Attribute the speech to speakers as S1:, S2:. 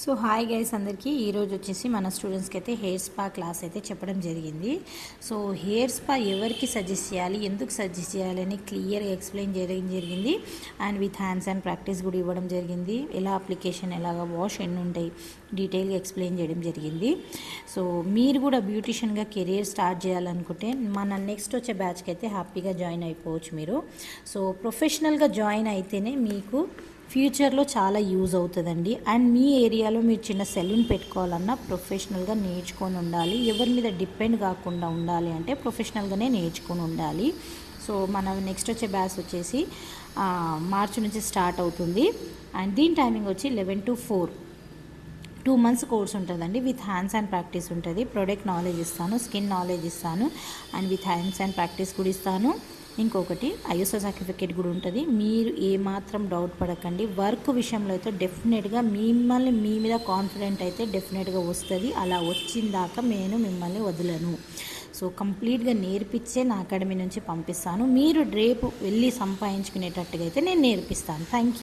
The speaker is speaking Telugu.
S1: సో హాయ్ గైస్ అందరికీ ఈరోజు వచ్చేసి మన స్టూడెంట్స్కి అయితే హెయిర్ స్పా క్లాస్ అయితే చెప్పడం జరిగింది. సో హెయిర్ స్పా ఎవరికి సజెస్ట్ చేయాలి, ఎందుకు సజెస్ట్ చేయాలని క్లియర్గా ఎక్స్ప్లెయిన్ చేయడం జరిగింది. And with hands and practice కూడా ఇవ్వడం జరిగింది. ఎలా అప్లికేషన్, ఎలాగ వాష్ ఎన్ని ఉంటాయి డీటెయిల్గా ఎక్స్ప్లెయిన్ చేయడం జరిగింది. సో మీరు కూడా బ్యూటిషియన్గా కెరీర్ స్టార్ట్ చేయాలనుకుంటే మన నెక్స్ట్ వచ్చే బ్యాచ్కి అయితే హ్యాపీగా జాయిన్ అయిపోవచ్చు మీరు. సో ప్రొఫెషనల్గా జాయిన్ అయితేనే మీకు ఫ్యూచర్లో చాలా యూజ్ అవుతుందండి. అండ్ మీ ఏరియాలో మీరు చిన్న సెలూన్ పెట్టుకోవాలన్నా ప్రొఫెషనల్గా నేర్చుకొని ఉండాలి. ఎవరి మీద డిపెండ్ కాకుండా ఉండాలి అంటే ప్రొఫెషనల్గానే నేర్చుకొని ఉండాలి. సో మన నెక్స్ట్ వచ్చే బ్యాచ్ వచ్చేసి మార్చి నుంచి స్టార్ట్ అవుతుంది. అండ్ దీని టైమింగ్ వచ్చి 11 to 4 2 months కోర్స్ ఉంటుందండి. విత్ హ్యాండ్స్ అండ్ ప్రాక్టీస్ ఉంటుంది. ప్రొడక్ట్ నాలెడ్జ్ ఇస్తాను, స్కిన్ నాలెడ్జ్ ఇస్తాను, and with hands and practice కూడా ఇస్తాను. ఇంకొకటి ఐఎస్ఓ సర్టిఫికేట్ కూడా ఉంటుంది. మీరు ఏమాత్రం డౌట్ పడకండి. వర్క్ విషయంలో అయితే డెఫినెట్గా మిమ్మల్ని మీ మీద కాన్ఫిడెంట్ అయితే డెఫినెట్గా వస్తుంది. అలా వచ్చిందాక నేను మిమ్మల్ని వదలను. సో కంప్లీట్గా నేర్పించే నా అకాడమీ నుంచి పంపిస్తాను. మీరు రేపు వెళ్ళి సంపాదించుకునేటట్టుగా అయితే నేను నేర్పిస్తాను. Thank you.